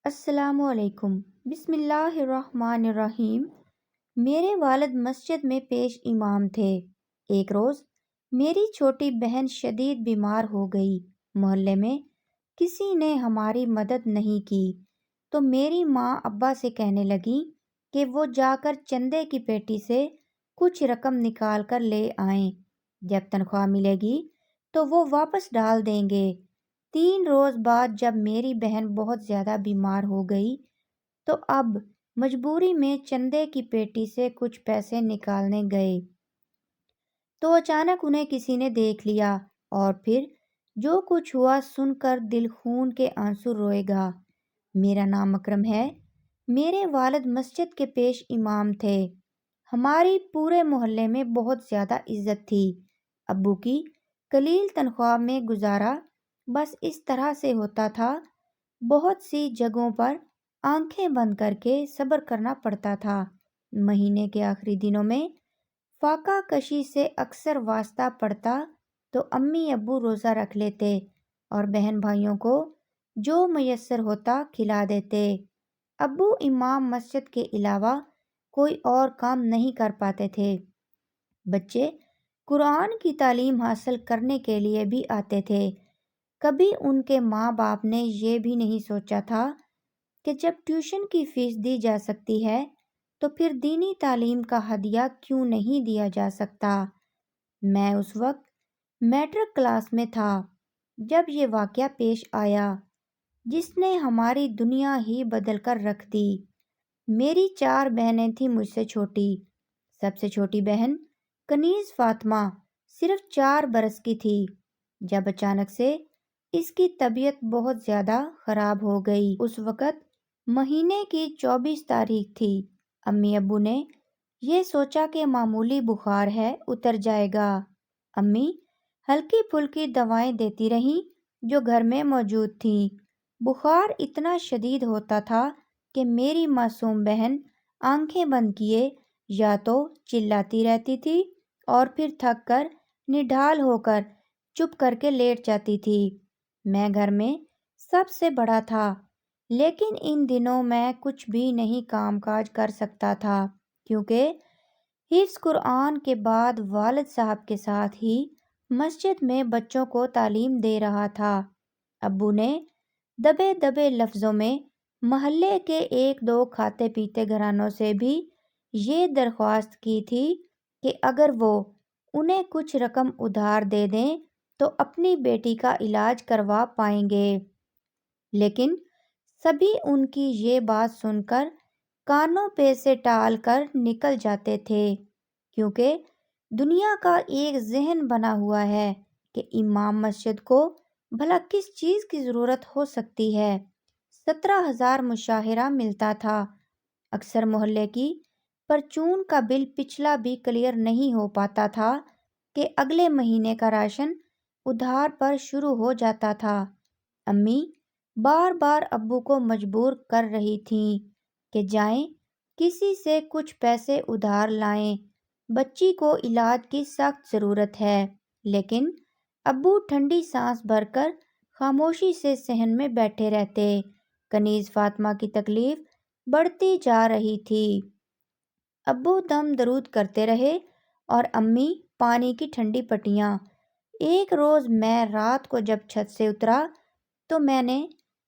السلام علیکم۔ بسم اللہ الرحمن الرحیم۔ میرے والد مسجد میں پیش امام تھے۔ ایک روز میری چھوٹی بہن شدید بیمار ہو گئی۔ محلے میں کسی نے ہماری مدد نہیں کی تو میری ماں ابا سے کہنے لگی کہ وہ جا کر چندے کی پیٹی سے کچھ رقم نکال کر لے آئیں۔ جب تنخواہ ملے گی تو وہ واپس ڈال دیں گے۔ 3 روز بعد جب میری بہن بہت زیادہ بیمار ہو گئی تو اب مجبوری میں چندے کی پیٹی سے کچھ پیسے نکالنے گئے تو اچانک انہیں کسی نے دیکھ لیا اور پھر جو کچھ ہوا سن کر دل خون کے آنسو روئے گا۔ میرا نام اکرم ہے۔ میرے والد مسجد کے پیش امام تھے۔ ہماری پورے محلے میں بہت زیادہ عزت تھی۔ ابو کی قلیل تنخواہ میں گزارا بس اس طرح سے ہوتا تھا۔ بہت سی جگہوں پر آنکھیں بند کر کے صبر کرنا پڑتا تھا۔ مہینے کے آخری دنوں میں فاقہ کشی سے اکثر واسطہ پڑتا تو امی ابو روزہ رکھ لیتے اور بہن بھائیوں کو جو میسر ہوتا کھلا دیتے۔ ابو امام مسجد کے علاوہ کوئی اور کام نہیں کر پاتے تھے۔ بچے قرآن کی تعلیم حاصل کرنے کے لیے بھی آتے تھے۔ کبھی ان کے ماں باپ نے یہ بھی نہیں سوچا تھا کہ جب ٹیوشن کی فیس دی جا سکتی ہے تو پھر دینی تعلیم کا ہدیہ کیوں نہیں دیا جا سکتا۔ میں اس وقت میٹرک کلاس میں تھا جب یہ واقعہ پیش آیا جس نے ہماری دنیا ہی بدل کر رکھ دی۔ میری 4 بہنیں تھیں مجھ سے چھوٹی۔ سب سے چھوٹی بہن کنیز فاطمہ صرف 4 برس کی تھی جب اچانک سے اس کی طبیعت بہت زیادہ خراب ہو گئی۔ اس وقت مہینے کی 24 تاریخ تھی۔ امی ابو نے یہ سوچا کہ معمولی بخار ہے، اتر جائے گا۔ امی ہلکی پھلکی دوائیں دیتی رہیں جو گھر میں موجود تھیں۔ بخار اتنا شدید ہوتا تھا کہ میری معصوم بہن آنکھیں بند کیے یا تو چلاتی رہتی تھی اور پھر تھک کر نڈھال ہو کر چپ کر کے لیٹ جاتی تھی۔ میں گھر میں سب سے بڑا تھا لیکن ان دنوں میں کچھ بھی نہیں کام کاج کر سکتا تھا کیونکہ حفظ قرآن کے بعد والد صاحب کے ساتھ ہی مسجد میں بچوں کو تعلیم دے رہا تھا۔ ابو نے دبے دبے لفظوں میں محلے کے 1-2 کھاتے پیتے گھرانوں سے بھی یہ درخواست کی تھی کہ اگر وہ انہیں کچھ رقم ادھار دے دیں تو اپنی بیٹی کا علاج کروا پائیں گے، لیکن سبھی ان کی یہ بات سن کر کانوں پہ سے ٹال کر نکل جاتے تھے کیونکہ دنیا کا ایک ذہن بنا ہوا ہے کہ امام مسجد کو بھلا کس چیز کی ضرورت ہو سکتی ہے۔ 17,000 مشاہرہ ملتا تھا۔ اکثر محلے کی پرچون کا بل پچھلا بھی کلیئر نہیں ہو پاتا تھا کہ اگلے مہینے کا راشن ادھار پر شروع ہو جاتا تھا۔ امی بار بار ابو کو مجبور کر رہی تھیں کہ جائیں کسی سے کچھ پیسے ادھار لائیں، بچی کو علاج کی سخت ضرورت ہے، لیکن ابو ٹھنڈی سانس بھر کر خاموشی سے صحن میں بیٹھے رہتے۔ کنیز فاطمہ کی تکلیف بڑھتی جا رہی تھی۔ ابو دم درود کرتے رہے اور امی پانی کی ٹھنڈی پٹیاں۔ ایک روز میں رات کو جب چھت سے اترا تو میں نے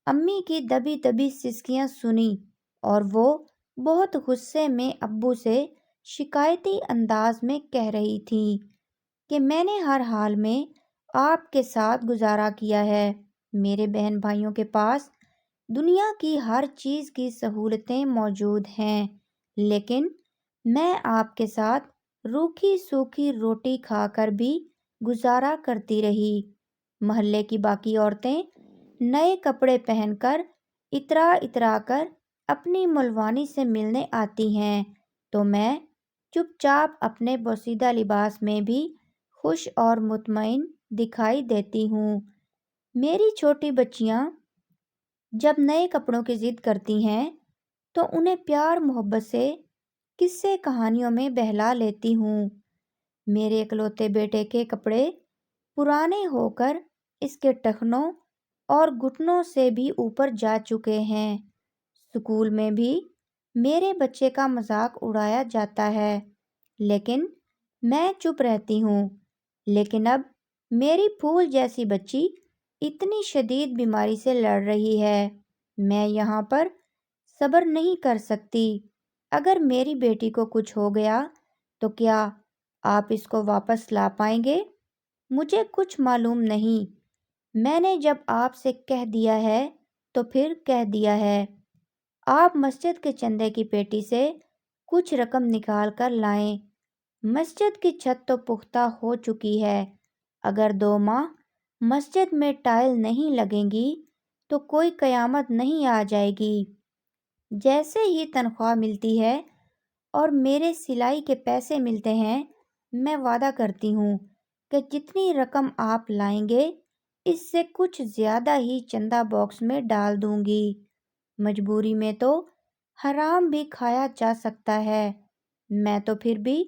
امی کی دبی دبی سسکیاں سنی اور وہ بہت غصے میں ابو سے شکایتی انداز میں کہہ رہی تھیں کہ میں نے ہر حال میں آپ کے ساتھ گزارا کیا ہے، میرے بہن بھائیوں کے پاس دنیا کی ہر چیز کی سہولتیں موجود ہیں لیکن میں آپ کے ساتھ روکھی سوکھی روٹی کھا کر بھی گزارا کرتی رہی۔ محلے کی باقی عورتیں نئے کپڑے پہن کر اترا اترا کر اپنی ملوانی سے ملنے آتی ہیں تو میں چپ چاپ اپنے پوشیدہ لباس میں بھی خوش اور مطمئن دکھائی دیتی ہوں۔ میری چھوٹی بچیاں جب نئے کپڑوں کی ضد کرتی ہیں تو انہیں پیار محبت سے قصے کہانیوں میں بہلا لیتی ہوں۔ میرے اکلوتے بیٹے کے کپڑے پرانے ہو کر اس کے ٹخنوں اور گھٹنوں سے بھی اوپر جا چکے ہیں۔ اسکول میں بھی میرے بچے کا مذاق اڑایا جاتا ہے، لیکن میں چپ رہتی ہوں۔ لیکن اب میری پھول جیسی بچی اتنی شدید بیماری سے لڑ رہی ہے، میں یہاں پر صبر نہیں کر سکتی۔ اگر میری بیٹی کو کچھ ہو گیا تو کیا آپ اس کو واپس لا پائیں گے؟ مجھے کچھ معلوم نہیں۔ میں نے جب آپ سے کہہ دیا ہے تو پھر کہہ دیا ہے۔ آپ مسجد کے چندے کی پیٹی سے کچھ رقم نکال کر لائیں۔ مسجد کی چھت تو پختہ ہو چکی ہے۔ اگر 2 ماہ مسجد میں ٹائل نہیں لگیں گی تو کوئی قیامت نہیں آ جائے گی۔ جیسے ہی تنخواہ ملتی ہے اور میرے سلائی کے پیسے ملتے ہیں، میں وعدہ کرتی ہوں کہ جتنی رقم آپ لائیں گے اس سے کچھ زیادہ ہی چندہ باکس میں ڈال دوں گی۔ مجبوری میں تو حرام بھی کھایا جا سکتا ہے۔ میں تو پھر بھی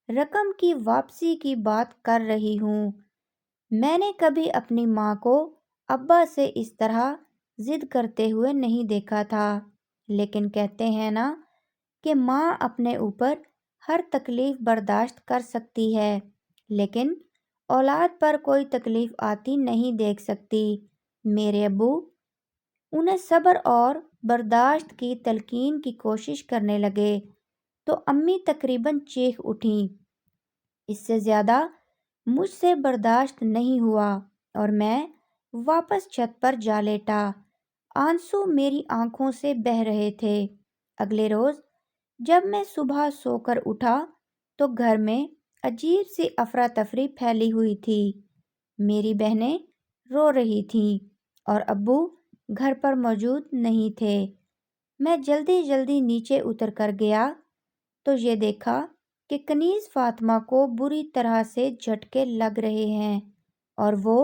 رقم کی واپسی کی بات کر رہی ہوں۔ میں نے کبھی اپنی ماں کو ابا سے اس طرح ضد کرتے ہوئے نہیں دیکھا تھا، لیکن کہتے ہیں نا کہ ماں اپنے اوپر ہر تکلیف برداشت کر سکتی ہے، لیکن اولاد پر کوئی تکلیف آتی نہیں دیکھ سکتی۔ میرے ابو انہیں صبر اور برداشت کی تلقین کی کوشش کرنے لگے تو امی تقریباً چیخ اٹھیں۔ اس سے زیادہ مجھ سے برداشت نہیں ہوا اور میں واپس چھت پر جا لیٹا۔ آنسو میری آنکھوں سے بہہ رہے تھے۔ اگلے روز جب میں صبح سو کر اٹھا تو گھر میں عجیب سی افراتفری پھیلی ہوئی تھی۔ میری بہنیں رو رہی تھیں اور ابو گھر پر موجود نہیں تھے۔ میں جلدی جلدی نیچے اتر کر گیا تو یہ دیکھا کہ کنیز فاطمہ کو بری طرح سے جھٹکے لگ رہے ہیں اور وہ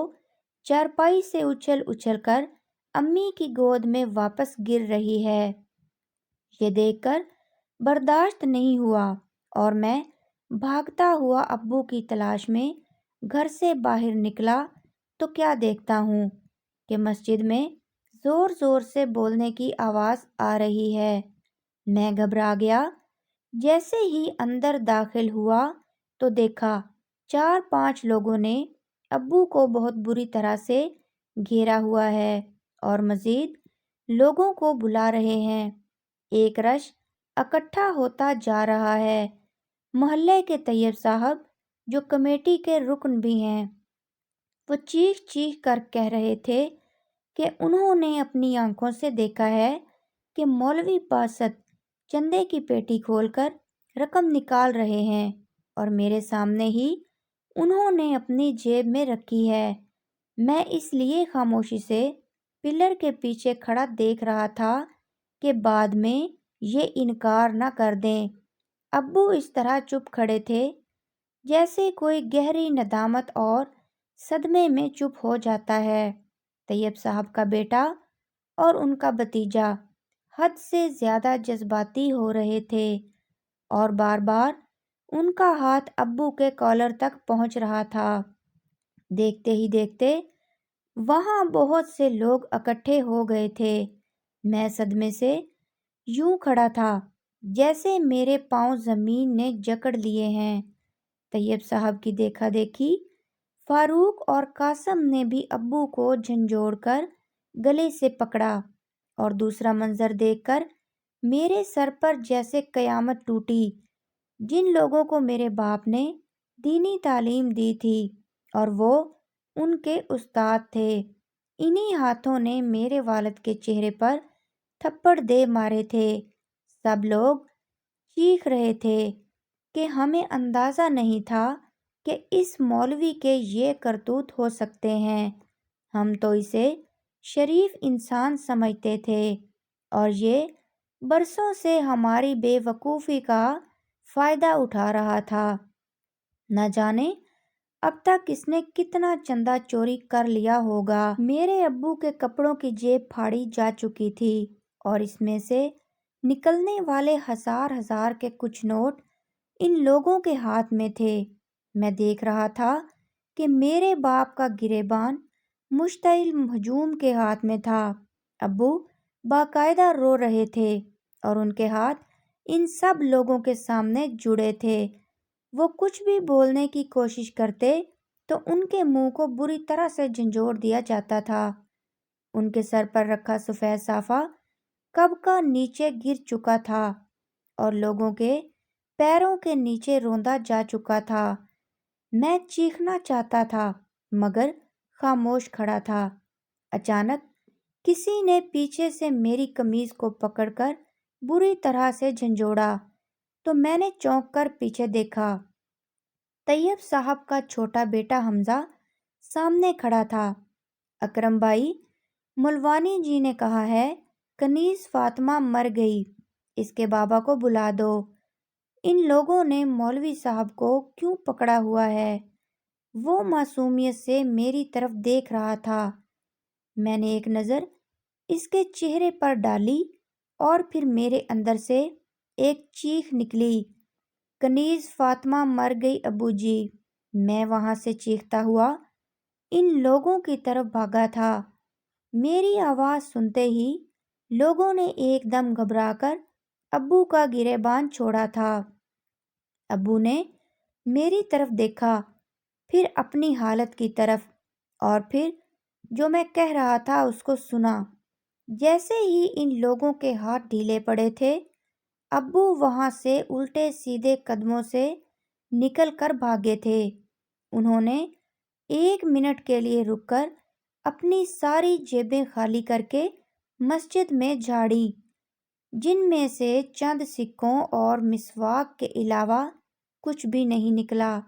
چارپائی سے اچھل اچھل کر امی کی گود میں واپس گر رہی ہے۔ یہ دیکھ کر برداشت نہیں ہوا اور میں بھاگتا ہوا ابو کی تلاش میں گھر سے باہر نکلا تو کیا دیکھتا ہوں کہ مسجد میں زور زور سے بولنے کی آواز آ رہی ہے۔ میں گھبرا گیا۔ جیسے ہی اندر داخل ہوا تو دیکھا 4-5 لوگوں نے ابو کو بہت بری طرح سے گھیرا ہوا ہے اور مزید لوگوں کو بلا رہے ہیں۔ ایک رش اکٹھا ہوتا جا رہا ہے۔ محلے کے طیب صاحب جو کمیٹی کے رکن بھی ہیں، وہ چیخ چیخ کر کہہ رہے تھے کہ انہوں نے اپنی آنکھوں سے دیکھا ہے کہ مولوی باسط چندے کی پیٹی کھول کر رقم نکال رہے ہیں اور میرے سامنے ہی انہوں نے اپنی جیب میں رکھی ہے۔ میں اس لیے خاموشی سے پلر کے پیچھے کھڑا دیکھ رہا تھا کہ بعد میں یہ انکار نہ کر دیں۔ ابو اس طرح چپ کھڑے تھے جیسے کوئی گہری ندامت اور صدمے میں چپ ہو جاتا ہے۔ طیب صاحب کا بیٹا اور ان کا بھتیجا حد سے زیادہ جذباتی ہو رہے تھے اور بار بار ان کا ہاتھ ابو کے کالر تک پہنچ رہا تھا۔ دیکھتے ہی دیکھتے وہاں بہت سے لوگ اکٹھے ہو گئے تھے۔ میں صدمے سے یوں کھڑا تھا جیسے میرے پاؤں زمین نے جکڑ لیے ہیں۔ طیب صاحب کی دیکھا دیکھی فاروق اور قاسم نے بھی ابو کو جھنجھوڑ کر گلے سے پکڑا اور دوسرا منظر دیکھ کر میرے سر پر جیسے قیامت ٹوٹی۔ جن لوگوں کو میرے باپ نے دینی تعلیم دی تھی اور وہ ان کے استاد تھے، انہی ہاتھوں نے میرے والد کے چہرے پر تھپڑ دے مارے تھے۔ سب لوگ چیخ رہے تھے کہ ہمیں اندازہ نہیں تھا کہ اس مولوی کے یہ کرتوت ہو سکتے ہیں۔ ہم تو اسے شریف انسان سمجھتے تھے اور یہ برسوں سے ہماری بے وقوفی کا فائدہ اٹھا رہا تھا۔ نہ جانے اب تک اس نے کتنا چندہ چوری کر لیا ہوگا۔ میرے ابو کے کپڑوں کی جیب پھاڑی جا چکی تھی اور اس میں سے نکلنے والے ہزار ہزار کے کچھ نوٹ ان لوگوں کے ہاتھ میں تھے۔ میں دیکھ رہا تھا کہ میرے باپ کا گریبان مشتعل ہجوم کے ہاتھ میں تھا۔ ابو باقاعدہ رو رہے تھے اور ان کے ہاتھ ان سب لوگوں کے سامنے جڑے تھے۔ وہ کچھ بھی بولنے کی کوشش کرتے تو ان کے منہ کو بری طرح سے جھنجھوڑ دیا جاتا تھا۔ ان کے سر پر رکھا سفید صافہ کب کا نیچے گر چکا تھا اور لوگوں کے پیروں کے نیچے روندا جا چکا تھا۔ میں چیخنا چاہتا تھا مگر خاموش کھڑا تھا۔ اچانک کسی نے پیچھے سے میری قمیض کو پکڑ کر بری طرح سے جھنجھوڑا تو میں نے چونک کر پیچھے دیکھا۔ طیب صاحب کا چھوٹا بیٹا حمزہ سامنے کھڑا تھا۔ اکرم بھائی، ملوانی جی نے کہا ہے کنیز فاطمہ مر گئی، اس کے بابا کو بلا دو۔ ان لوگوں نے مولوی صاحب کو کیوں پکڑا ہوا ہے؟ وہ معصومیت سے میری طرف دیکھ رہا تھا۔ میں نے ایک نظر اس کے چہرے پر ڈالی اور پھر میرے اندر سے ایک چیخ نکلی، کنیز فاطمہ مر گئی ابو جی۔ میں وہاں سے چیختا ہوا ان لوگوں کی طرف بھاگا تھا۔ میری آواز سنتے ہی لوگوں نے ایک دم گھبرا کر ابو کا گریبان چھوڑا تھا۔ ابو نے میری طرف دیکھا، پھر اپنی حالت کی طرف، اور پھر جو میں کہہ رہا تھا اس کو سنا۔ جیسے ہی ان لوگوں کے ہاتھ ڈھیلے پڑے تھے، ابو وہاں سے الٹے سیدھے قدموں سے نکل کر بھاگے تھے۔ انہوں نے 1 منٹ کے لیے رک کر اپنی ساری جیبیں خالی کر کے مسجد میں جھاڑی، جن میں سے چند سکوں اور مسواک کے علاوہ کچھ بھی نہیں نکلا،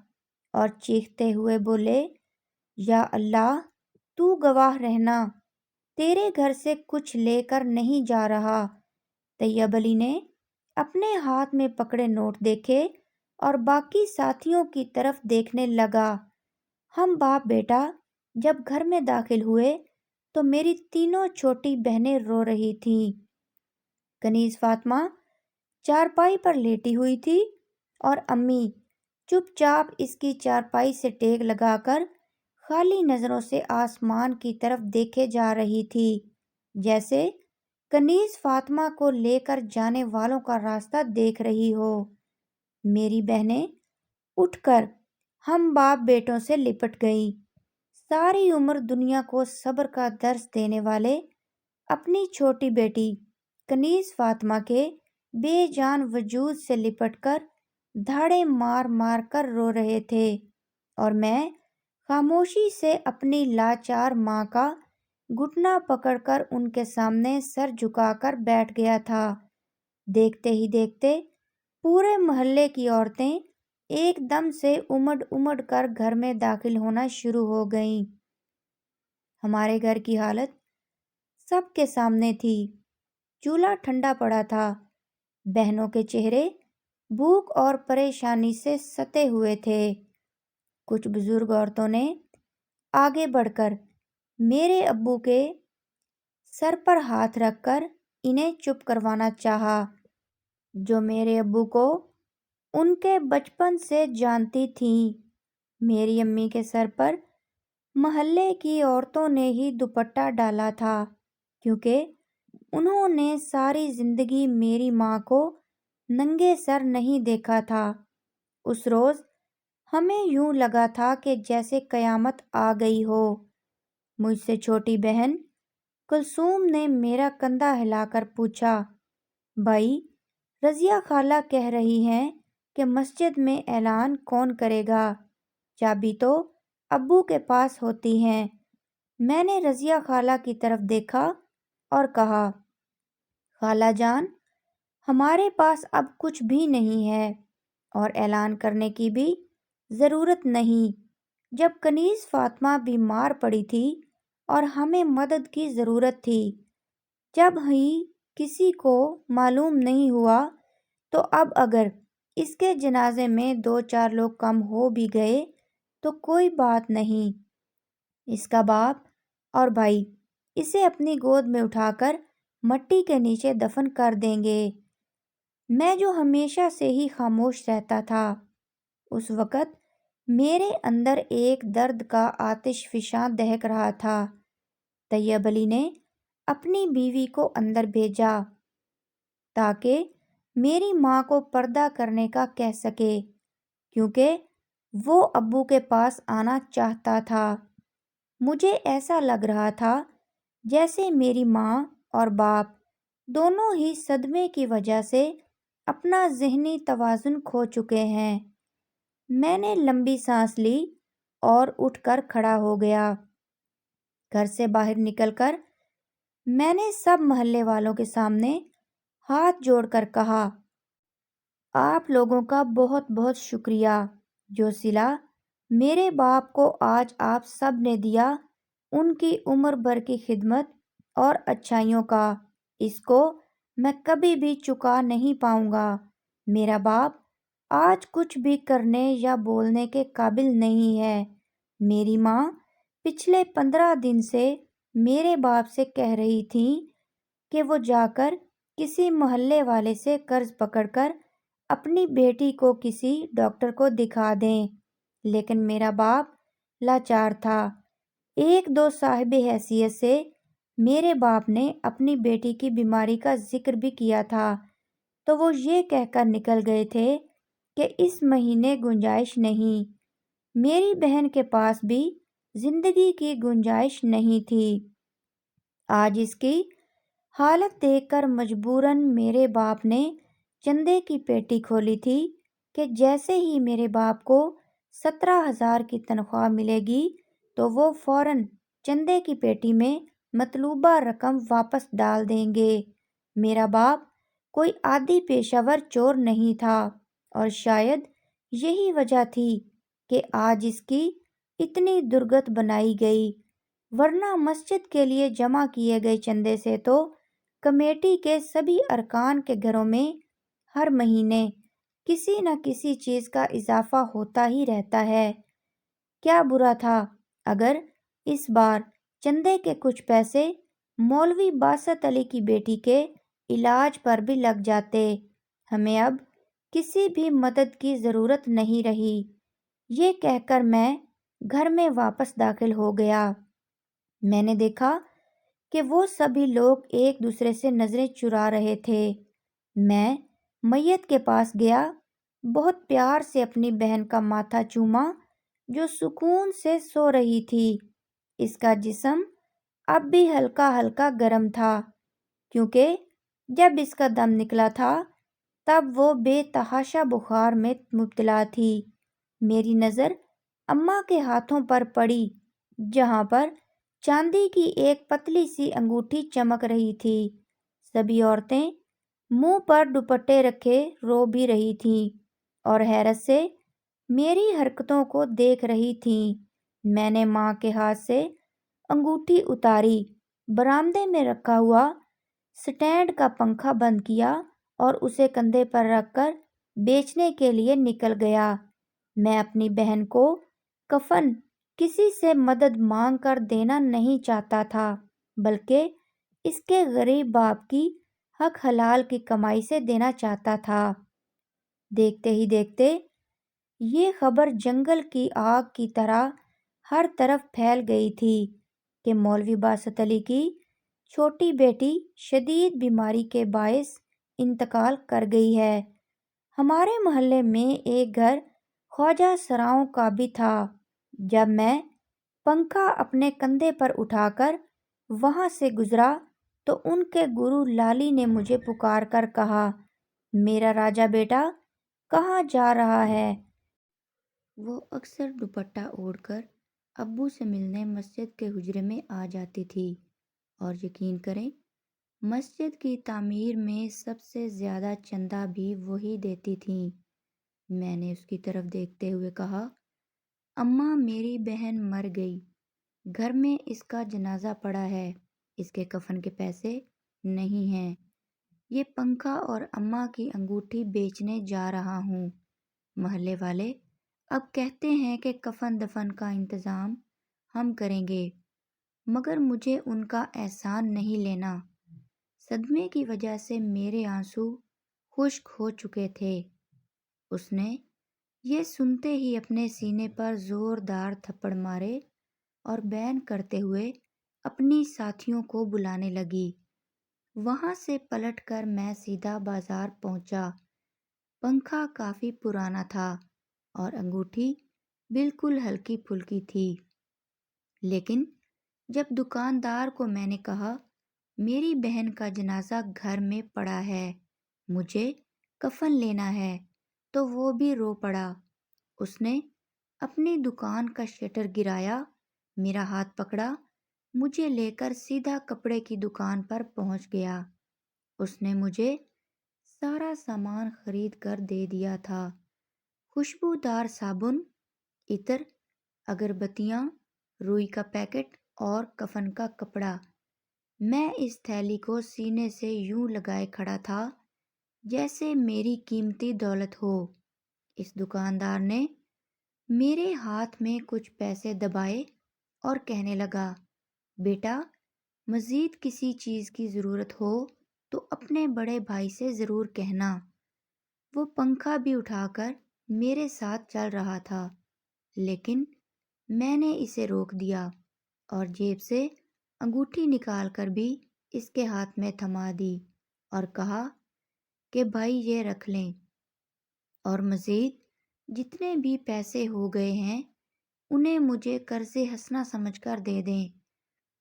اور چیختے ہوئے بولے، یا اللہ تو گواہ رہنا، تیرے گھر سے کچھ لے کر نہیں جا رہا۔ طیب علی نے اپنے ہاتھ میں پکڑے نوٹ دیکھے اور باقی ساتھیوں کی طرف دیکھنے لگا۔ ہم باپ بیٹا جب گھر میں داخل ہوئے تو میری تینوں چھوٹی بہنیں رو رہی تھیں۔ کنیز فاطمہ چارپائی پر لیٹی ہوئی تھی اور امی چپ چاپ اس کی چارپائی سے ٹیک لگا کر خالی نظروں سے آسمان کی طرف دیکھے جا رہی تھی، جیسے کنیز فاطمہ کو لے کر جانے والوں کا راستہ دیکھ رہی ہو۔ میری بہنیں اٹھ کر ہم باپ بیٹوں سے لپٹ گئیں۔ ساری عمر دنیا کو صبر کا درس دینے والے اپنی چھوٹی بیٹی کنیز فاطمہ کے بے جان وجود سے لپٹ کر دھاڑے مار مار کر رو رہے تھے، اور میں خاموشی سے اپنی لاچار ماں کا گھٹنا پکڑ کر ان کے سامنے سر جھکا کر بیٹھ گیا تھا۔ دیکھتے ہی دیکھتے پورے محلے کی عورتیں ایک دم سے امڑ امڑ کر گھر میں داخل ہونا شروع ہو گئیں۔ ہمارے گھر کی حالت سب کے سامنے تھی۔ چولہا ٹھنڈا پڑا تھا، بہنوں کے چہرے بھوک اور پریشانی سے ستے ہوئے تھے۔ کچھ بزرگ عورتوں نے آگے بڑھ کر میرے ابو کے سر پر ہاتھ رکھ کر انہیں چپ کروانا چاہا، جو میرے ابو کو ان کے بچپن سے جانتی تھیں۔ میری امی کے سر پر محلے کی عورتوں نے ہی دوپٹہ ڈالا تھا، کیونکہ انہوں نے ساری زندگی میری ماں کو ننگے سر نہیں دیکھا تھا۔ اس روز ہمیں یوں لگا تھا کہ جیسے قیامت آ گئی ہو۔ مجھ سے چھوٹی بہن کلثوم نے میرا کندھا ہلا کر پوچھا، بھائی، رضیہ خالہ کہہ رہی ہیں کہ مسجد میں اعلان کون کرے گا؟ چابی تو ابو کے پاس ہوتی ہیں۔ میں نے رضیہ خالہ کی طرف دیکھا اور کہا، خالہ جان، ہمارے پاس اب کچھ بھی نہیں ہے اور اعلان کرنے کی بھی ضرورت نہیں۔ جب کنیز فاطمہ بیمار پڑی تھی اور ہمیں مدد کی ضرورت تھی، جب ہی کسی کو معلوم نہیں ہوا، تو اب اگر اس کے جنازے میں 2-4 لوگ کم ہو بھی گئے تو کوئی بات نہیں، اس کا باپ اور بھائی اسے اپنی گود میں اٹھا کر مٹی کے نیچے دفن کر دیں گے۔ میں جو ہمیشہ سے ہی خاموش رہتا تھا، اس وقت میرے اندر ایک درد کا آتش فشاں دہک رہا تھا۔ طیب علی نے اپنی بیوی کو اندر بھیجا تاکہ میری ماں کو پردہ کرنے کا کہہ سکے، کیونکہ وہ ابو کے پاس آنا چاہتا تھا۔ مجھے ایسا لگ رہا تھا جیسے میری ماں اور باپ دونوں ہی صدمے کی وجہ سے اپنا ذہنی توازن کھو چکے ہیں۔ میں نے لمبی سانس لی اور اٹھ کر کھڑا ہو گیا۔ گھر سے باہر نکل کر میں نے سب محلے والوں کے سامنے ہاتھ جوڑ کر کہا، آپ لوگوں کا بہت بہت شکریہ۔ جو صلہ میرے باپ کو آج آپ سب نے دیا، ان کی عمر بھر کی خدمت اور اچھائیوں کا، اس کو میں کبھی بھی چکا نہیں پاؤں گا۔ میرا باپ آج کچھ بھی کرنے یا بولنے کے قابل نہیں ہے۔ میری ماں پچھلے 15 دن سے میرے باپ سے کہہ رہی تھی کہ وہ جا کر کسی محلے والے سے قرض پکڑ کر اپنی بیٹی کو کسی ڈاکٹر کو دکھا دیں، لیکن میرا باپ لاچار تھا۔ ایک دو صاحب حیثیت سے میرے باپ نے اپنی بیٹی کی بیماری کا ذکر بھی کیا تھا، تو وہ یہ کہہ کر نکل گئے تھے کہ اس مہینے گنجائش نہیں۔ میری بہن کے پاس بھی زندگی کی گنجائش نہیں تھی۔ آج اس کی حالت دیکھ کر مجبوراً میرے باپ نے چندے کی پیٹی کھولی تھی کہ جیسے ہی میرے باپ کو 17,000 کی تنخواہ ملے گی تو وہ فوراً چندے کی پیٹی میں مطلوبہ رقم واپس ڈال دیں گے۔ میرا باپ کوئی عادی پیشہ ور چور نہیں تھا، اور شاید یہی وجہ تھی کہ آج اس کی اتنی درگت بنائی گئی، ورنہ مسجد کے لیے جمع کیے گئے چندے سے تو کمیٹی کے سبھی ارکان کے گھروں میں ہر مہینے کسی نہ کسی چیز کا اضافہ ہوتا ہی رہتا ہے۔ کیا برا تھا اگر اس بار چندے کے کچھ پیسے مولوی باسط علی کی بیٹی کے علاج پر بھی لگ جاتے۔ ہمیں اب کسی بھی مدد کی ضرورت نہیں رہی۔ یہ کہہ کر میں گھر میں واپس داخل ہو گیا۔ میں نے دیکھا کہ وہ سبھی لوگ ایک دوسرے سے نظریں چرا رہے تھے۔ میں میت کے پاس گیا، بہت پیار سے اپنی بہن کا ماتھا چوما جو سکون سے سو رہی تھی۔ اس کا جسم اب بھی ہلکا ہلکا گرم تھا، کیونکہ جب اس کا دم نکلا تھا تب وہ بے تحاشا بخار میں مبتلا تھی۔ میری نظر اماں کے ہاتھوں پر پڑی، جہاں پر چاندی کی ایک پتلی سی انگوٹھی چمک رہی تھی۔ سبھی عورتیں منہ پر دوپٹے رکھے رو بھی رہی تھیں اور حیرت سے میری حرکتوں کو دیکھ رہی تھیں۔ میں نے ماں کے ہاتھ سے انگوٹھی اتاری، برآمدے میں رکھا ہوا سٹینڈ کا پنکھا بند کیا اور اسے کندھے پر رکھ کر بیچنے کے لیے نکل گیا۔ میں اپنی بہن کو کفن کسی سے مدد مانگ کر دینا نہیں چاہتا تھا، بلکہ اس کے غریب باپ کی حق حلال کی کمائی سے دینا چاہتا تھا۔ دیکھتے ہی دیکھتے یہ خبر جنگل کی آگ کی طرح ہر طرف پھیل گئی تھی کہ مولوی باسط علی کی چھوٹی بیٹی شدید بیماری کے باعث انتقال کر گئی ہے۔ ہمارے محلے میں ایک گھر خواجہ سراؤں کا بھی تھا۔ جب میں پنکھا اپنے کندھے پر اٹھا کر وہاں سے گزرا تو ان کے گرو لالی نے مجھے پکار کر کہا، میرا راجہ بیٹا کہاں جا رہا ہے؟ وہ اکثر دوپٹہ اوڑھ کر ابو سے ملنے مسجد کے حجرے میں آ جاتی تھی، اور یقین کریں مسجد کی تعمیر میں سب سے زیادہ چندہ بھی وہی دیتی تھیں۔ میں نے اس کی طرف دیکھتے ہوئے کہا، اماں میری بہن مر گئی، گھر میں اس کا جنازہ پڑا ہے، اس کے کفن کے پیسے نہیں ہیں، یہ پنکھا اور اماں کی انگوٹھی بیچنے جا رہا ہوں۔ محلے والے اب کہتے ہیں کہ کفن دفن کا انتظام ہم کریں گے، مگر مجھے ان کا احسان نہیں لینا۔ صدمے کی وجہ سے میرے آنسو خشک ہو چکے تھے۔ اس نے یہ سنتے ہی اپنے سینے پر زوردار تھپڑ مارے اور بیان کرتے ہوئے اپنی ساتھیوں کو بلانے لگی۔ وہاں سے پلٹ کر میں سیدھا بازار پہنچا۔ پنکھا کافی پرانا تھا اور انگوٹھی بالکل ہلکی پھلکی تھی، لیکن جب دکاندار کو میں نے کہا میری بہن کا جنازہ گھر میں پڑا ہے، مجھے کفن لینا ہے، تو وہ بھی رو پڑا۔ اس نے اپنی دکان کا شٹر گرایا، میرا ہاتھ پکڑا، مجھے لے کر سیدھا کپڑے کی دکان پر پہنچ گیا۔ اس نے مجھے سارا سامان خرید کر دے دیا تھا، خوشبودار صابن، عطر، اگربتیاں، روئی کا پیکٹ اور کفن کا کپڑا۔ میں اس تھیلی کو سینے سے یوں لگائے کھڑا تھا جیسے میری قیمتی دولت ہو۔ اس دکاندار نے میرے ہاتھ میں کچھ پیسے دبائے اور کہنے لگا، بیٹا، مزید کسی چیز کی ضرورت ہو تو اپنے بڑے بھائی سے ضرور کہنا۔ وہ پنکھا بھی اٹھا کر میرے ساتھ چل رہا تھا، لیکن میں نے اسے روک دیا اور جیب سے انگوٹھی نکال کر بھی اس کے ہاتھ میں تھما دی اور کہا کہ بھائی یہ رکھ لیں، اور مزید جتنے بھی پیسے ہو گئے ہیں انہیں مجھے قرض حسنہ سمجھ کر دے دیں،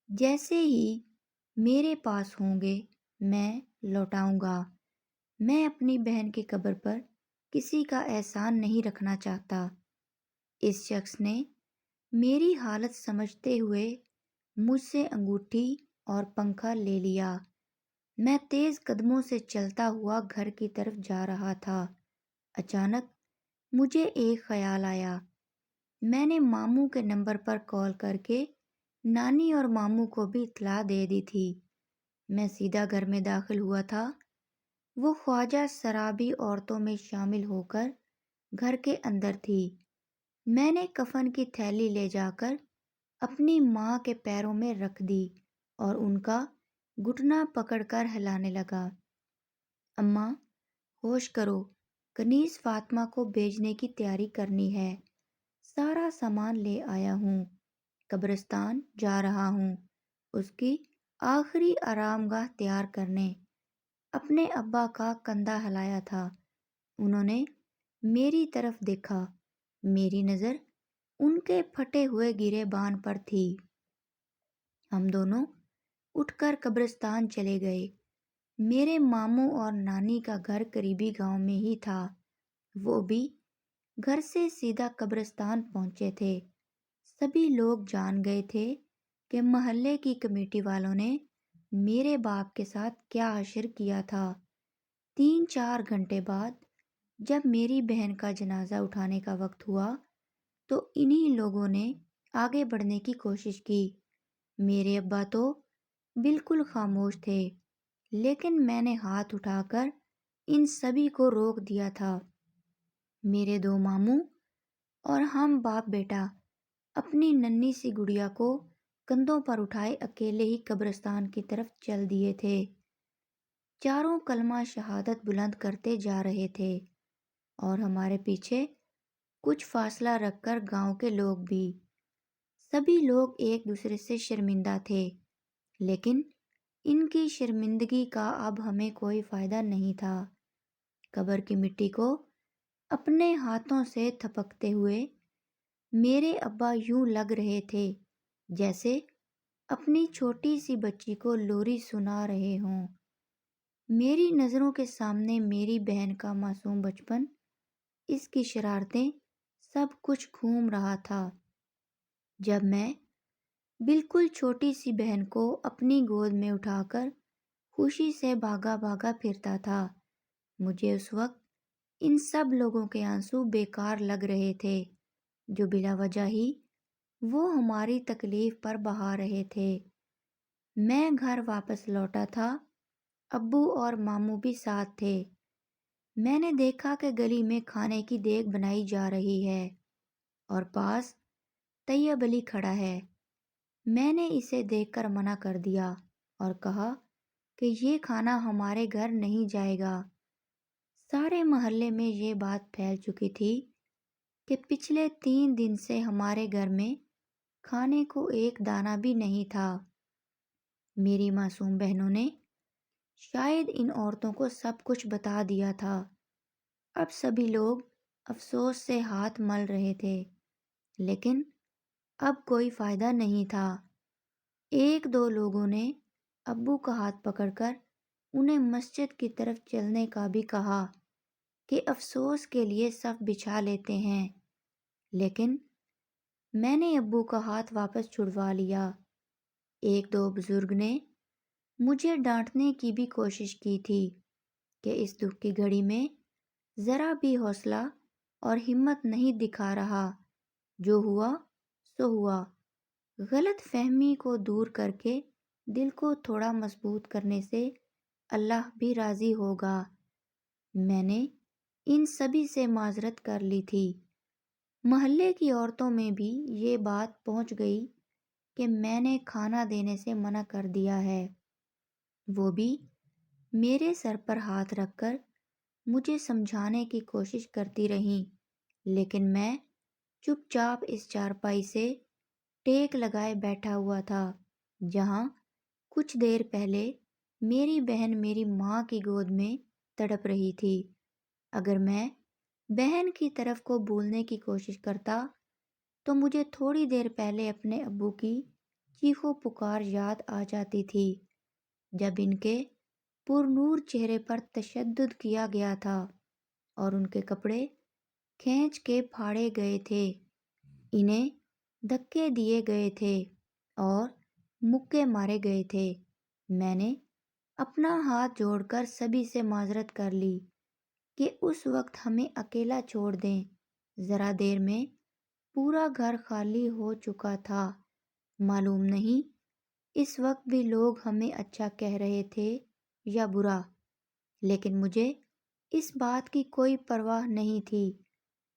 جیسے ہی میرے پاس ہوں گے میں لوٹاؤں گا۔ میں اپنی بہن کی قبر پر کسی کا احسان نہیں رکھنا چاہتا۔ اس شخص نے میری حالت سمجھتے ہوئے مجھ سے انگوٹھی اور پنکھا لے لیا۔ میں تیز قدموں سے چلتا ہوا گھر کی طرف جا رہا تھا۔ اچانک مجھے ایک خیال آیا۔ میں نے ماموں کے نمبر پر کال کر کے نانی اور ماموں کو بھی اطلاع دے دی تھی۔ میں سیدھا گھر میں داخل ہوا تھا۔ وہ خواجہ سرابی عورتوں میں شامل ہو کر گھر کے اندر تھی۔ میں نے کفن کی تھیلی لے جا کر اپنی ماں کے پیروں میں رکھ دی اور ان کا گھٹنا پکڑ کر ہلانے لگا۔ اماں، ہوش کرو، کنیز فاطمہ کو بھیجنے کی تیاری کرنی ہے۔ سارا سامان لے آیا ہوں، قبرستان جا رہا ہوں اس کی آخری آرام گاہ تیار کرنے۔ اپنے ابا کا کندھا ہلایا تھا۔ انہوں نے میری طرف دیکھا۔ میری نظر ان کے پھٹے ہوئے گریبان پر تھی۔ ہم دونوں اٹھ کر قبرستان چلے گئے۔ میرے ماموں اور نانی کا گھر قریبی گاؤں میں ہی تھا۔ وہ بھی گھر سے سیدھا قبرستان پہنچے تھے۔ سبھی لوگ جان گئے تھے کہ محلے کی کمیٹی والوں نے میرے باپ کے ساتھ کیا حشر کیا تھا۔ 3-4 گھنٹے بعد جب میری بہن کا جنازہ اٹھانے کا وقت ہوا تو انہی لوگوں نے آگے بڑھنے کی کوشش کی۔ میرے ابا تو بالکل خاموش تھے، لیکن میں نے ہاتھ اٹھا کر ان سبھی کو روک دیا تھا۔ میرے 2 ماموں اور ہم باپ بیٹا اپنی ننھی سی گڑیا کو کندھوں پر اٹھائے اکیلے ہی قبرستان کی طرف چل دیے تھے۔ چاروں کلمہ شہادت بلند کرتے جا رہے تھے اور ہمارے پیچھے کچھ فاصلہ رکھ کر گاؤں کے لوگ بھی۔ سبھی لوگ ایک دوسرے سے شرمندہ تھے، لیکن ان کی شرمندگی کا اب ہمیں کوئی فائدہ نہیں تھا۔ قبر کی مٹی کو اپنے ہاتھوں سے تھپکتے ہوئے میرے ابا یوں لگ رہے تھے جیسے اپنی چھوٹی سی بچی کو لوری سنا رہے ہوں۔ میری نظروں کے سامنے میری بہن کا معصوم بچپن، اس کی شرارتیں، سب کچھ گھوم رہا تھا۔ جب میں بالکل چھوٹی سی بہن کو اپنی گود میں اٹھا کر خوشی سے بھاگا بھاگا پھرتا تھا، مجھے اس وقت ان سب لوگوں کے آنسو بیکار لگ رہے تھے جو بلا وجہ ہی وہ ہماری تکلیف پر بہا رہے تھے۔ میں گھر واپس لوٹا تھا، ابو اور ماموں بھی ساتھ تھے۔ میں نے دیکھا کہ گلی میں کھانے کی دیگ بنائی جا رہی ہے اور پاس طیب علی کھڑا ہے۔ میں نے اسے دیکھ کر منع کر دیا اور کہا کہ یہ کھانا ہمارے گھر نہیں جائے گا۔ سارے محلے میں یہ بات پھیل چکی تھی کہ پچھلے 3 دن سے ہمارے گھر میں کھانے کو ایک دانہ بھی نہیں تھا۔ میری معصوم بہنوں نے شاید ان عورتوں کو سب کچھ بتا دیا تھا۔ اب سبھی لوگ افسوس سے ہاتھ مل رہے تھے، لیکن اب کوئی فائدہ نہیں تھا۔ ایک دو لوگوں نے ابو کا ہاتھ پکڑ کر انہیں مسجد کی طرف چلنے کا بھی کہا کہ افسوس کے لیے صف بچھا لیتے ہیں، لیکن میں نے ابو کا ہاتھ واپس چھڑوا لیا۔ ایک دو بزرگ نے مجھے ڈانٹنے کی بھی کوشش کی تھی کہ اس دکھ کی گھڑی میں ذرا بھی حوصلہ اور ہمت نہیں دکھا رہا، جو ہوا سو ہوا۔ غلط فہمی کو دور کر کے دل کو تھوڑا مضبوط کرنے سے اللہ بھی راضی ہوگا۔ میں نے ان سبھی سے معذرت کر لی تھی۔ محلے کی عورتوں میں بھی یہ بات پہنچ گئی کہ میں نے کھانا دینے سے منع کر دیا ہے۔ وہ بھی میرے سر پر ہاتھ رکھ کر مجھے سمجھانے کی کوشش کرتی رہیں، لیکن میں چپ چاپ اس چارپائی سے ٹیک لگائے بیٹھا ہوا تھا جہاں کچھ دیر پہلے میری بہن میری ماں کی گود میں تڑپ رہی تھی۔ اگر میں بہن کی طرف کو بھولنے کی کوشش کرتا تو مجھے تھوڑی دیر پہلے اپنے ابو کی چیخ و پکار یاد آ جاتی تھی، جب ان کے پر نور چہرے پر تشدد کیا گیا تھا اور ان کے کپڑے کھینچ کے پھاڑے گئے تھے، انہیں دھکے دیے گئے تھے اور مکے مارے گئے تھے۔ میں نے اپنا ہاتھ جوڑ کر سبھی سے معذرت کر لی کہ اس وقت ہمیں اکیلا چھوڑ دیں۔ ذرا دیر میں پورا گھر خالی ہو چکا تھا۔ معلوم نہیں اس وقت بھی لوگ ہمیں اچھا کہہ رہے تھے یا برا، لیکن مجھے اس بات کی کوئی پرواہ نہیں تھی۔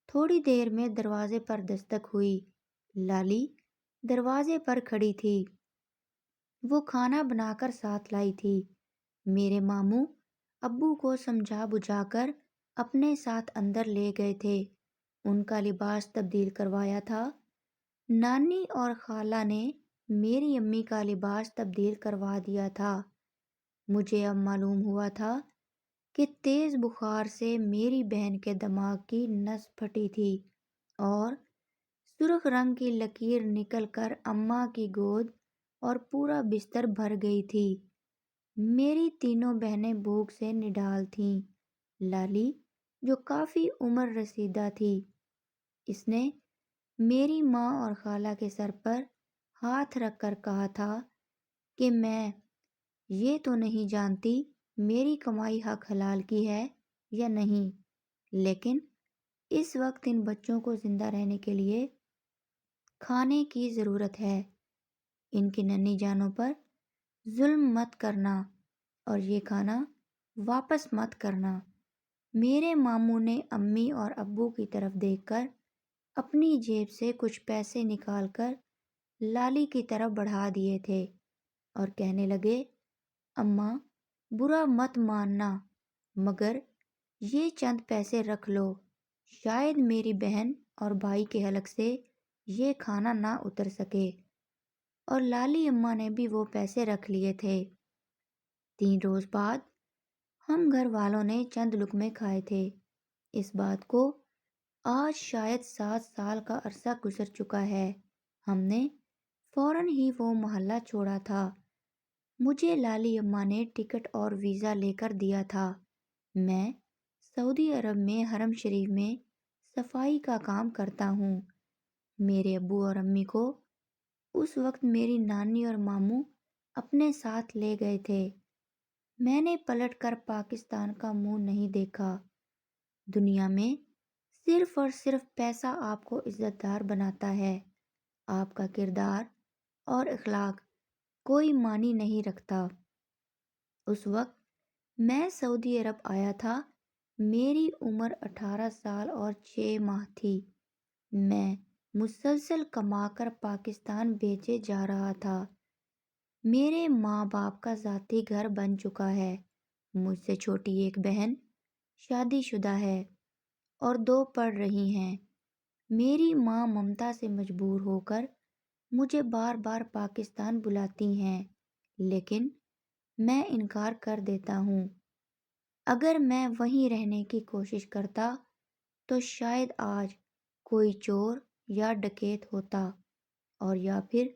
تھوڑی دیر میں دروازے پر دستک ہوئی۔ لالی دروازے پر کھڑی تھی۔ وہ کھانا بنا کر ساتھ لائی تھی۔ میرے ماموں ابو کو سمجھا بجھا کر اپنے ساتھ اندر لے گئے تھے۔ ان کا لباس تبدیل کروایا تھا۔ نانی اور خالہ نے میری امی کا لباس تبدیل کروا دیا تھا۔ مجھے اب معلوم ہوا تھا کہ تیز بخار سے میری بہن کے دماغ کی نس پھٹی تھی اور سرخ رنگ کی لکیر نکل کر اماں کی گود اور پورا بستر بھر گئی تھی۔ میری تینوں بہنیں بھوک سے نڈال تھیں۔ لالی جو کافی عمر رسیدہ تھی، اس نے میری ماں اور خالہ کے سر پر ہاتھ رکھ کر کہا تھا کہ میں یہ تو نہیں جانتی میری کمائی حق حلال کی ہے یا نہیں، لیکن اس وقت ان بچوں کو زندہ رہنے کے لیے کھانے کی ضرورت ہے۔ ان کی ننھی جانوں پر ظلم مت کرنا اور یہ کھانا واپس مت کرنا۔ میرے ماموں نے امی اور ابو کی طرف دیکھ کر اپنی جیب سے کچھ پیسے نکال کر لالی کی طرف بڑھا دیے تھے اور کہنے لگے، اماں برا مت ماننا، مگر یہ چند پیسے رکھ لو، شاید میری بہن اور بھائی کے حلق سے یہ کھانا نہ اتر سکے۔ اور لالی اماں نے بھی وہ پیسے رکھ لیے تھے۔ 3 روز بعد ہم گھر والوں نے چند لقمے کھائے تھے۔ اس بات کو آج شاید 7 سال کا عرصہ گزر چکا ہے۔ ہم نے فوراً ہی وہ محلہ چھوڑا تھا۔ مجھے لالی اماں نے ٹکٹ اور ویزا لے کر دیا تھا۔ میں سعودی عرب میں حرم شریف میں صفائی کا کام کرتا ہوں۔ میرے ابو اور امی کو اس وقت میری نانی اور ماموں اپنے ساتھ لے گئے تھے۔ میں نے پلٹ کر پاکستان کا منہ نہیں دیکھا۔ دنیا میں صرف اور صرف پیسہ آپ کو عزت دار بناتا ہے، آپ کا کردار اور اخلاق کوئی معنی نہیں رکھتا۔ اس وقت میں سعودی عرب آیا تھا۔ میری عمر 18 سال اور 6 ماہ تھی۔ میں مسلسل کما کر پاکستان بھیجے جا رہا تھا۔ میرے ماں باپ کا ذاتی گھر بن چکا ہے۔ مجھ سے چھوٹی ایک بہن شادی شدہ ہے اور 2 پڑھ رہی ہیں۔ میری ماں ممتا سے مجبور ہو کر مجھے بار بار پاکستان بلاتی ہیں، لیکن میں انکار کر دیتا ہوں۔ اگر میں وہیں رہنے کی کوشش کرتا تو شاید آج کوئی چور یا ڈکیت ہوتا، اور یا پھر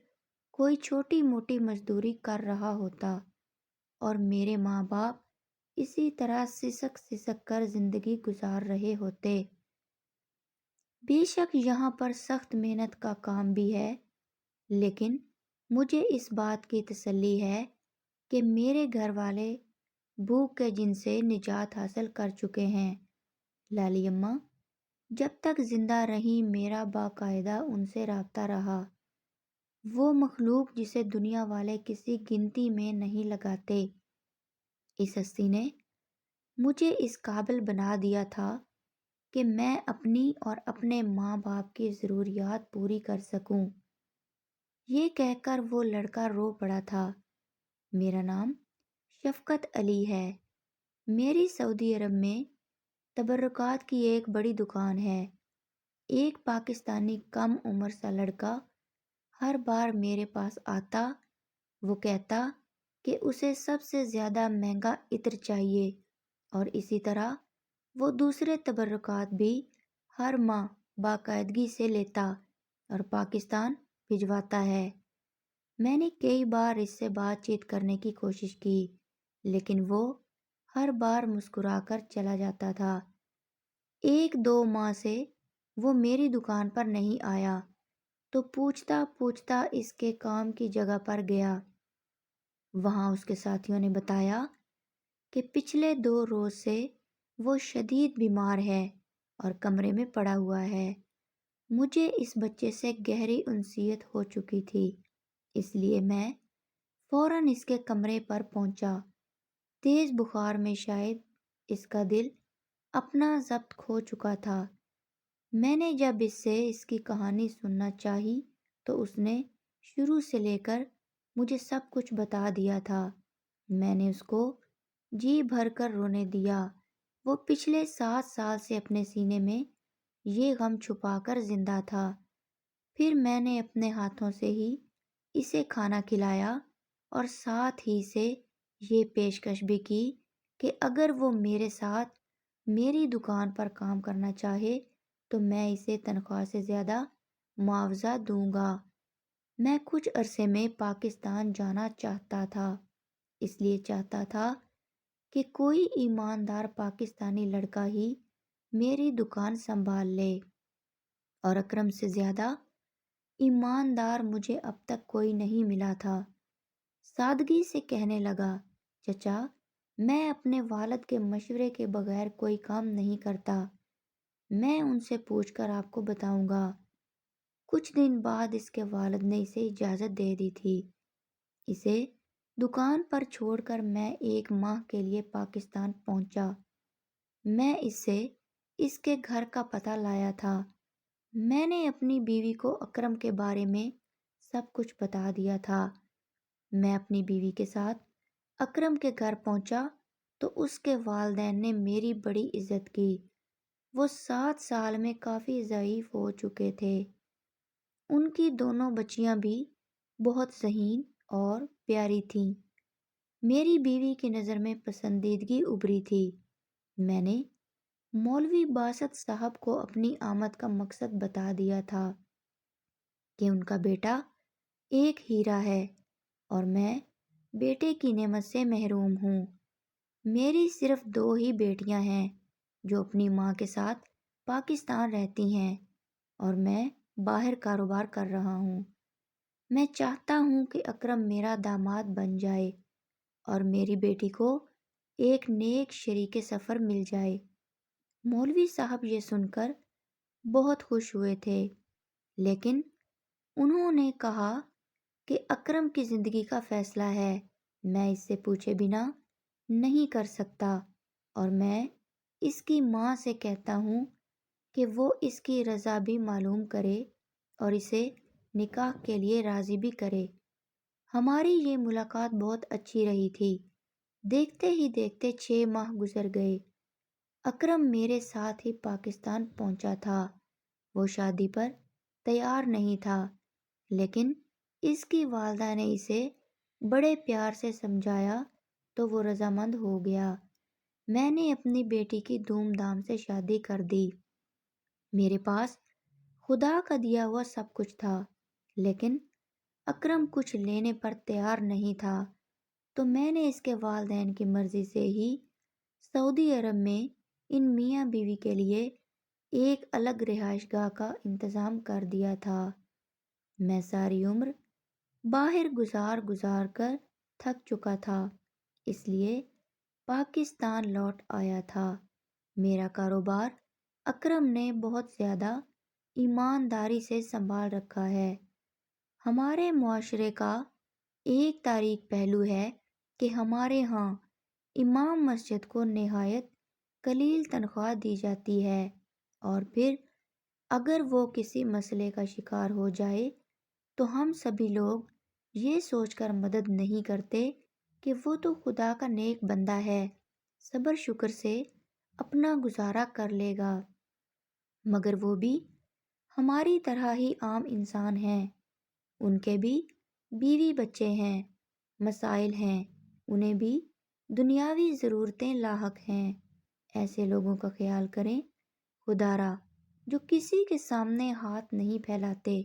کوئی چھوٹی موٹی مزدوری کر رہا ہوتا، اور میرے ماں باپ اسی طرح سسک سسک کر زندگی گزار رہے ہوتے۔ بے شک یہاں پر سخت محنت کا کام بھی ہے، لیکن مجھے اس بات کی تسلی ہے کہ میرے گھر والے بھوک کے جن سے نجات حاصل کر چکے ہیں۔ لالی اماں جب تک زندہ رہیں میرا باقاعدہ ان سے رابطہ رہا، وہ مخلوق جسے دنیا والے کسی گنتی میں نہیں لگاتے۔ اس ہستی نے مجھے اس قابل بنا دیا تھا کہ میں اپنی اور اپنے ماں باپ کی ضروریات پوری کر سکوں۔ یہ کہہ کر وہ لڑکا رو پڑا تھا۔ میرا نام شفقت علی ہے۔ میری سعودی عرب میں تبرکات کی ایک بڑی دکان ہے۔ ایک پاکستانی کم عمر سا لڑکا ہر بار میرے پاس آتا، وہ کہتا کہ اسے سب سے زیادہ مہنگا عطر چاہیے، اور اسی طرح وہ دوسرے تبرکات بھی ہر ماہ باقاعدگی سے لیتا اور پاکستان بھجواتا ہے۔ میں نے کئی بار اس سے بات چیت کرنے کی کوشش کی، لیکن وہ ہر بار مسکرا کر چلا جاتا تھا۔ 1-2 ماہ سے وہ میری دکان پر نہیں آیا تو پوچھتا پوچھتا اس کے کام کی جگہ پر گیا۔ وہاں اس کے ساتھیوں نے بتایا کہ پچھلے 2 روز سے وہ شدید بیمار ہے اور کمرے میں پڑا ہوا ہے۔ مجھے اس بچے سے گہری انسیت ہو چکی تھی، اس لیے میں فوراً اس کے کمرے پر پہنچا۔ تیز بخار میں شاید اس کا دل اپنا ضبط کھو چکا تھا۔ میں نے جب اس سے اس کی کہانی سننا چاہی تو اس نے شروع سے لے کر مجھے سب کچھ بتا دیا تھا۔ میں نے اس کو جی بھر کر رونے دیا۔ وہ پچھلے 7 سال سے اپنے سینے میں یہ غم چھپا کر زندہ تھا۔ پھر میں نے اپنے ہاتھوں سے ہی اسے کھانا کھلایا اور ساتھ ہی سے یہ پیشکش بھی کی کہ اگر وہ میرے ساتھ میری دکان پر کام کرنا چاہے تو میں اسے تنخواہ سے زیادہ معاوضہ دوں گا۔ میں کچھ عرصے میں پاکستان جانا چاہتا تھا، اس لیے چاہتا تھا کہ کوئی ایماندار پاکستانی لڑکا ہی میری دکان سنبھال لے، اور اکرم سے زیادہ ایماندار مجھے اب تک کوئی نہیں ملا تھا۔ سادگی سے کہنے لگا، چچا میں اپنے والد کے مشورے کے بغیر کوئی کام نہیں کرتا، میں ان سے پوچھ کر آپ کو بتاؤں گا۔ کچھ دن بعد اس کے والد نے اسے اجازت دے دی تھی۔ اسے دکان پر چھوڑ کر میں 1 ماہ کے لیے پاکستان پہنچا۔ میں اس سے اس کے گھر کا پتہ لایا تھا۔ میں نے اپنی بیوی کو اکرم کے بارے میں سب کچھ بتا دیا تھا۔ میں اپنی بیوی کے ساتھ اکرم کے گھر پہنچا تو اس کے والدین نے میری بڑی عزت کی۔ وہ 7 سال میں کافی ضعیف ہو چکے تھے۔ ان کی دونوں بچیاں بھی بہت ذہین اور پیاری تھیں۔ میری بیوی کی نظر میں پسندیدگی ابھری تھی۔ میں نے مولوی باسط صاحب کو اپنی آمد کا مقصد بتا دیا تھا کہ ان کا بیٹا ایک ہیرا ہے اور میں بیٹے کی نعمت سے محروم ہوں۔ میری صرف 2 ہی بیٹیاں ہیں جو اپنی ماں کے ساتھ پاکستان رہتی ہیں، اور میں باہر کاروبار کر رہا ہوں۔ میں چاہتا ہوں کہ اکرم میرا داماد بن جائے اور میری بیٹی کو ایک نیک شریک سفر مل جائے۔ مولوی صاحب یہ سن کر بہت خوش ہوئے تھے، لیکن انہوں نے کہا کہ اکرم کی زندگی کا فیصلہ ہے، میں اس سے پوچھے بنا نہیں کر سکتا، اور میں اس کی ماں سے کہتا ہوں کہ وہ اس کی رضا بھی معلوم کرے اور اسے نکاح کے لیے راضی بھی کرے۔ ہماری یہ ملاقات بہت اچھی رہی تھی۔ دیکھتے ہی دیکھتے 6 ماہ گزر گئے۔ اکرم میرے ساتھ ہی پاکستان پہنچا تھا۔ وہ شادی پر تیار نہیں تھا، لیکن اس کی والدہ نے اسے بڑے پیار سے سمجھایا تو وہ رضامند ہو گیا۔ میں نے اپنی بیٹی کی دھوم دھام سے شادی کر دی۔ میرے پاس خدا کا دیا ہوا سب کچھ تھا، لیکن اکرم کچھ لینے پر تیار نہیں تھا، تو میں نے اس کے والدین کی مرضی سے ہی سعودی عرب میں ان میاں بیوی کے لیے ایک الگ رہائش گاہ کا انتظام کر دیا تھا۔ میں ساری عمر باہر گزار کر تھک چکا تھا، اس لیے پاکستان لوٹ آیا تھا۔ میرا کاروبار اکرم نے بہت زیادہ ایمانداری سے سنبھال رکھا ہے۔ ہمارے معاشرے کا ایک تاریک پہلو ہے کہ ہمارے ہاں امام مسجد کو نہایت قلیل تنخواہ دی جاتی ہے، اور پھر اگر وہ کسی مسئلے کا شکار ہو جائے تو ہم سبھی لوگ یہ سوچ کر مدد نہیں کرتے کہ وہ تو خدا کا نیک بندہ ہے، صبر شکر سے اپنا گزارا کر لے گا، مگر وہ بھی ہماری طرح ہی عام انسان ہیں، ان کے بھی بیوی بچے ہیں، مسائل ہیں، انہیں بھی دنیاوی ضرورتیں لاحق ہیں۔ ایسے لوگوں کا خیال کریں خدا را، جو کسی کے سامنے ہاتھ نہیں پھیلاتے،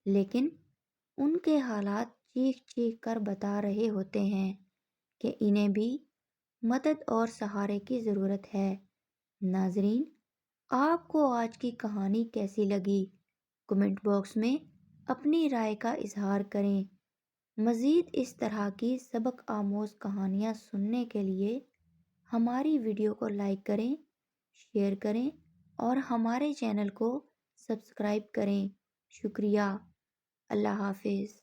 لیکن ان کے حالات چیخ چیخ کر بتا رہے ہوتے ہیں کہ انہیں بھی مدد اور سہارے کی ضرورت ہے۔ ناظرین، آپ کو آج کی کہانی کیسی لگی؟ کمنٹ باکس میں اپنی رائے کا اظہار کریں۔ مزید اس طرح کی سبق آموز کہانیاں سننے کے لیے ہماری ویڈیو کو لائک کریں، شیئر کریں اور ہمارے چینل کو سبسکرائب کریں۔ شکریہ۔ اللہ حافظ۔